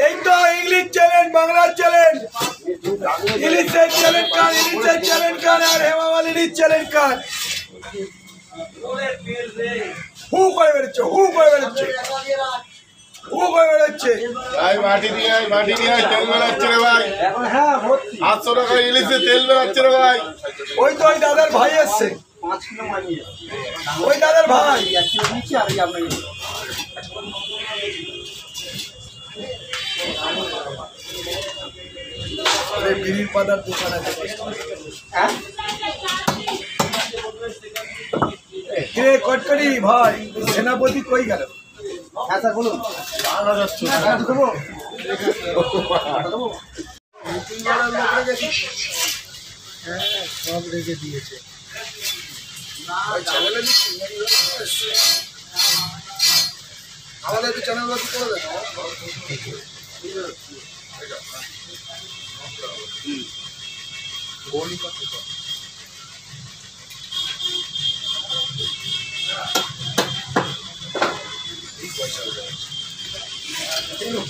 এই তো English challenge, Bangla challenge, ইংলিশের চ্যালেঞ্জ কার, ইংলিশের চ্যালেঞ্জ কার আর হেমামালিনীর চ্যালেঞ্জ কার। হু করে বেরোচ্ছে, হু করে বেরোচ্ছে, হু করে বেরোচ্ছে। মাটি দিয়ে তেল বেরোচ্ছে রে ভাই। 800 টাকা ইলিশে তেল বেরোচ্ছে রে ভাই। ওই তো ওই দাদার ভাই এসছে, ওই দাদার ভাই। বিড়ির পাতার দোকান আছে। কটকটি ভাই, সেনাপতি কই গেল? হ্যাঁ স্যার বলুন। সব রেখে দিয়েছে। আমাদের চ্যানেল করে দেয়।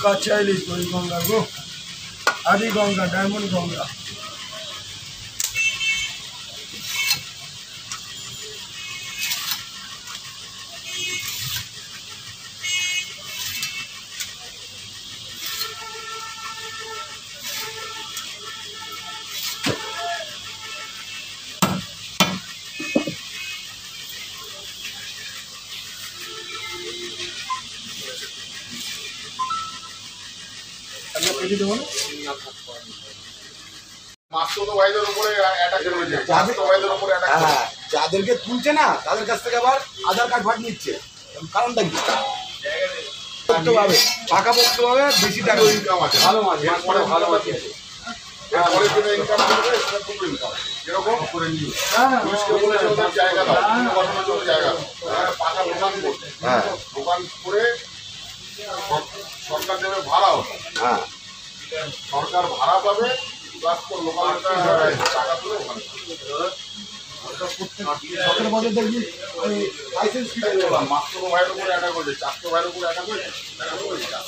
কাঁচা ইলিশ, দই গঙ্গা গো, আদি গঙ্গা, ডায়মন্ড গঙ্গা। যাদেরকে তুলছে না তাদের কাছ থেকে আবার আধার কার্ড ফাট নিচ্ছে, কারণটা কি? পাকাপোক্ত ভাবে বেশি টাকা ইনকাম আছে, ভালো মাছ, ভালো মাছ আছে। দোকান করে সরকার দেবে ভাড়াও, হ্যাঁ সরকার ভাড়া পাবে, প্লাস লোকাল টাকা তুলে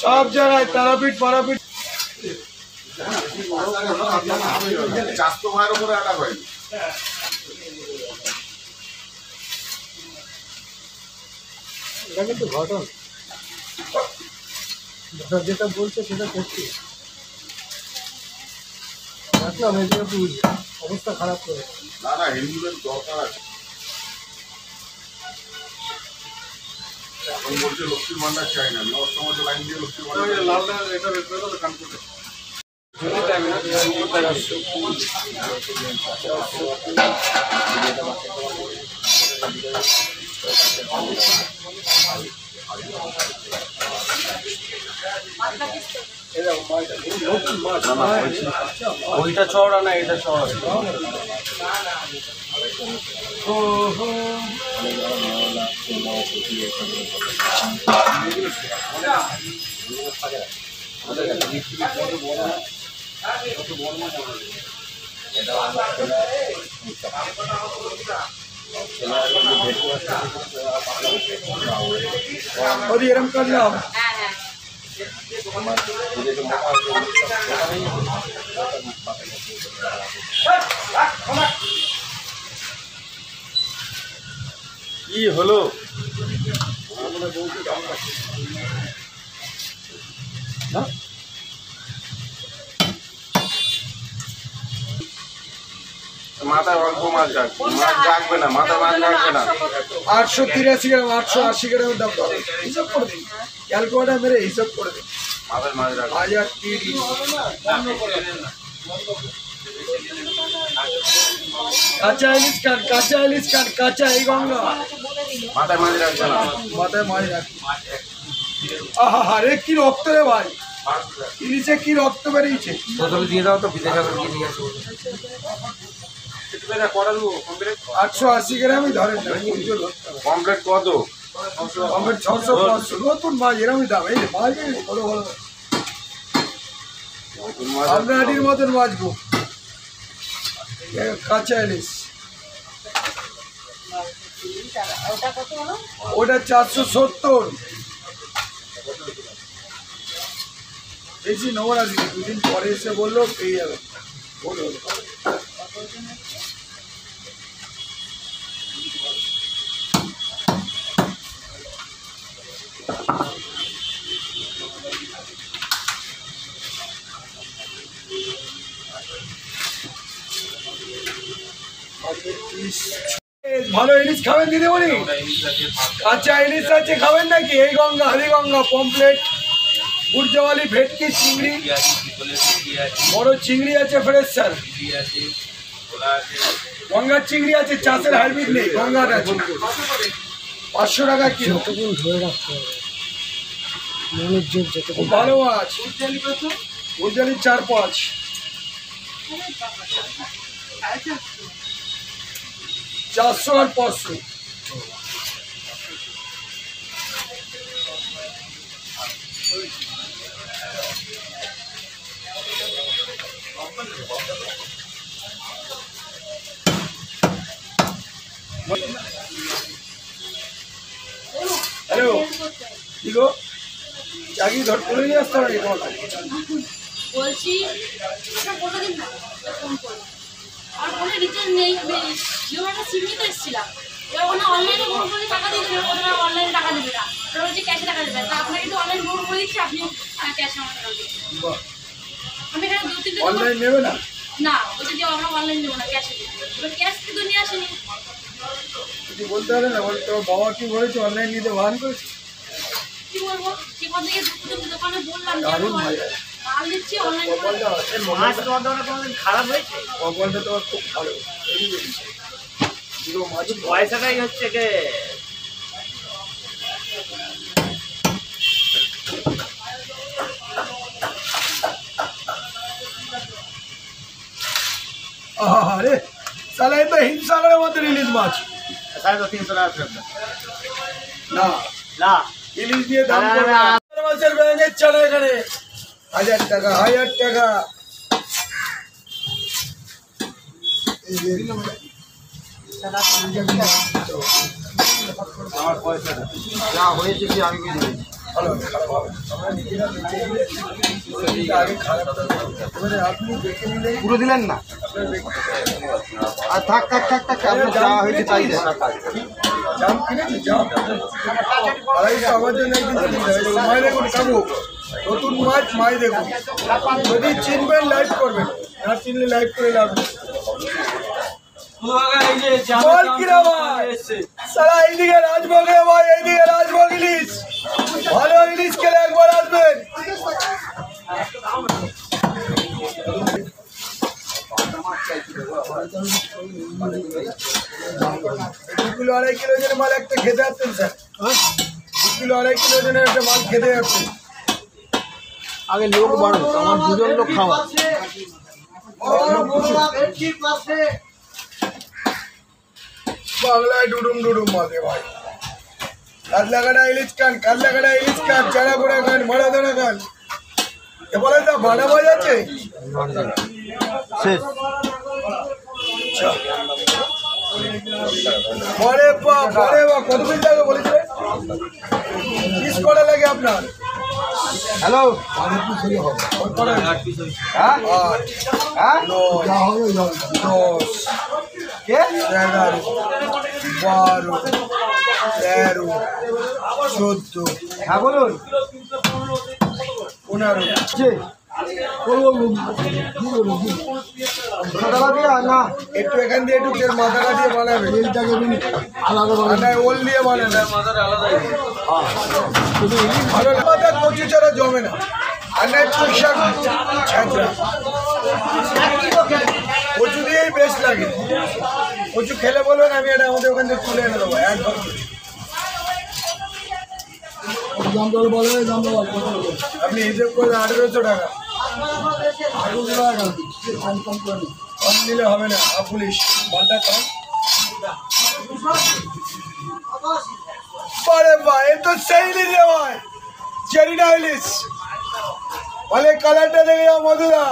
সব জায়গায় তারাপীঠ পারাপীঠ 400 ভাইয়ের উপরে অ্যাটাক হয়। এটা কিন্তু ঘটনা, যেটা বলছে সেটা করছি। দেখলাম অবস্থা খারাপ করে। না না, হিন্দুদের দরকার আছে। এখন বলছে লক্ষ্মীর ভান্ডার চাই না, নর্থ সমাজে লাইন দিয়ে লক্ষ্মীর ভান্ডার লালটা এটা রেট করে তো কাম করতে ওইটা চওড়া না, এটা চওড়া। এরম করলাম। কি হলো? মাথায় অল্প মাছ রাখবে না, মাথায় মাছ রাখবে না। 883 গ্রাম, 880 গ্রামের দাম পাবে। হিসাব করে দিন, ক্যালকুলেটার মেরে হিসাব করে দিন। মাথায় মাছ রাখবে। 1030 কাঁচা ইলিশ কাঠ, কাঁচা ইলিশ কাঠ, কাঁচা এই গঙ্গা। মাথায় মাছ রাখবে না, মাথায় মাছ রাখবে। আহা রে, কি রক্ত রে ভাই, ইলিশে কি রক্ত বেরিয়েছে। বোতলে দিয়ে দাও তো, বিদেশে নিয়ে আসবো। 880 গ্রামই ধরেন না, কমপ্লিট কত? 600 500 নতুন মাছ এরমই দাম। এই মাছ ভালো ভালো আমরাটির মতন মাছ গো, কাঁচা ইলিশ। ওটা 470। বেশি নেবো না দিদি, দুদিন পরে এসে বললো পেয়ে যাবে। বলো ভালো ইলিশ খাবেন দিদিমণি? আচ্ছা ইলিশ আছে খাবেন নাকি? এই গঙ্গা, হালিগঙ্গা, পমপ্লেট, গুরজাওয়ালি, ভেটকি, চিংড়ি, বড় চিংড়ি আছে ফ্রেশ স্যার। গঙ্গার চিংড়ি আছে, চাষের হাইব্রিড নেই, গঙ্গার আছে। 500 টাকা কিলো। ভালো মাছ, গুরজালি 4-5, 400 আর 500। হ্যালো, কি গো চাকরি ধর করে নিয়ে আসতে হবে তোমাকে? বলছি কতদিন না ফোন করে আর ফোনে রিচার্জ নেই, জিও একটা সিম নিতে এসেছিলাম। এবার ওখানে অনলাইনে ফোন করে টাকা দিয়ে দেবে, ওখানে অনলাইনে টাকা দেবে না, ওরা বলছে ক্যাশে টাকা দেবে। তা আপনাকে তো অনলাইন ফোন করে দিচ্ছি, আপনি ক্যাশে আমার টাকা দেবেন। আমি এখানে 2-3 অনলাইন নেবে না? না, বলছে যে আমরা অনলাইন দেবো না, ক্যাশে দেবো। এবার ক্যাশ কিন্তু নিয়ে আসেনি। কিছু বলতে পারে না? বলতে তোমার বাবা কি বলেছে অনলাইন নিতে বান করেছে? কি বলবো, সেখান থেকে দোকানে বললাম যে দারুণ আমি ভালো। মাল দিচ্ছি অনলাইন করে। কপালটা আছে, মাছ তোমার দোকানে কোনোদিন খারাপ হয়েছে? কপালটা তোমার খুব ভালো। এই যে, দুটো মাছ পয়সাটাই হচ্ছে কে আরে সালা এ তো হিমসাগরের মতো ইলিশ মাছ। 350 টাকা ফেরত দাও। না না ইলিশ দিয়ে দাম আরে, করবে না। মাছের ব্যাঙের চারা এখানে 1000 টাকা, 1000 টাকা। আমার পয়সা যা হয়েছে কি আমি বুঝে গেছি। ভালো হবে, খারাপ হবে। আমরা নিজেরা দেখে নিয়েছি, আগে খারাপটা এবারে আপনি দেখে নিলেই পুরো দিলেন না? আপনার দেখতে আর থাক থাক থাক থাক, আপনার যা হয়েছে তাই দেন। জাম কিনেছি, জাম 250 আমার জন্য একদিন কিনে দেবে। মাই দেখুন কাবু, নতুন মাছ মাই দেখুন। যদি চিনবেন লাইভ করবেন, না চিনলে লাইভ করে লাভ নেই। বল কিরা ভাই, সারা এইদিকে রাজভোগ রে ভাই, এইদিকে রাজভোগ ইলিশ। ভালো ইলিশ খেলে একবার আসবেন। 2 কিলো 2.5 কিলো ওজনের মাল একটা খেতে আসছেন স্যার। 2 কিলো 2.5 কিলো ওজনের একটা মাল খেতে যাচ্ছেন। আগে লোক বাড়ো, আমার 2 জন লোক খাওয়া। বাংলায় ডুডুম ডুডুম মাঝে ভাই। কাতলাকাটা ইলিশ খান, কাতলাকাটা ইলিশ খান, চারা পোড়া খান, মারা দানা খান। এ বলে তা ভাড়া বাজ আছে? শেষ। আচ্ছা। পরে বা কত পিস লাগে বলেছিলেন? পিস কটা লাগে আপনার? হ্যালো, হ্যাঁ 8, হ্যাঁ 9, 10, কে 11, 12, 13, 14, হ্যাঁ বলুন 15। কে টাকা দিয়া না একটু এখান দিয়ে একটু তেল মাথাটা দিয়ে বানাবে, আলাদা মাথায় ওল দিয়ে বানাবে। ভালো মাথা কচু ছাড়া জমে না, আর নাই পুঁই শাক ছ্যাঁচড়া। কচু দিয়েই বেশ লাগে। কচু খেলে বলবেন আমি এটা আমাদের ওখান থেকে তুলে এনে দেবো একদম। আপনি হিসেব করলে 1800 টাকা। কম নিলে হবে না, পুলিশ মালটা কম। अरे भाई ये तो सही नहीं है भाई, चेरीना इलिश। भले कलरটা দেখে যাও মধুরা,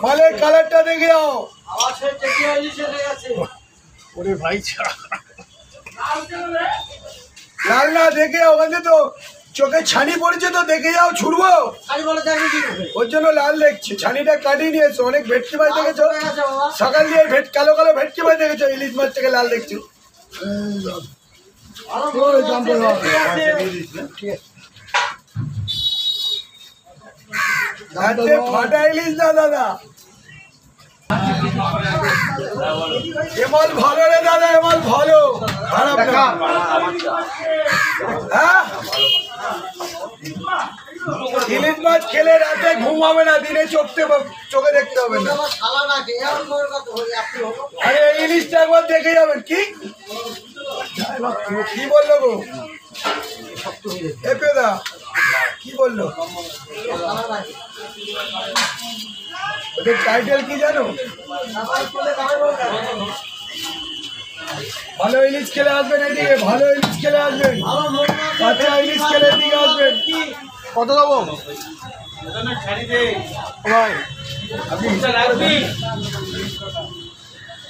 भले कलरটা দেখে যাও। ওরে ভাই লাল না দেখে ওখানে তো চোখে ছানি পড়েছে তো দেখে যাও, ছুড়বো ওর জন্য লাল দেখছে। ছানিটা কাটিয়ে নিয়েছো, অনেক ভেটকি মাছ দেখেছো সকাল দিয়ে কালো কালো ভেটকি মাছ দেখেছো, ইলিশ মাছ থেকে লাল দেখছো। ফাটা ইলিশ না দাদা, এমাল ভালো রে দাদা, এমাল ভালো, খারাপ না। হ্যাঁ, ইলিশ মাছ খেলে রাতে ঘুম হবে না, দিনে চোখে দেখতে হবে না। আরে ইলিশটা একবার দেখে যাবেন। কি বললো গো এপেদা, কি বললো? ওদের টাইটেল কি জানো? ভালো ইলিশ খেলে আসবেন এদিকে, ভালো ইলিশ খেলে আসবেন, কাঁচা ইলিশ খেলে এদিকে আসবেন। কত দেবো ভাই?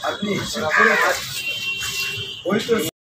আপনি হিসাব করে ওই তো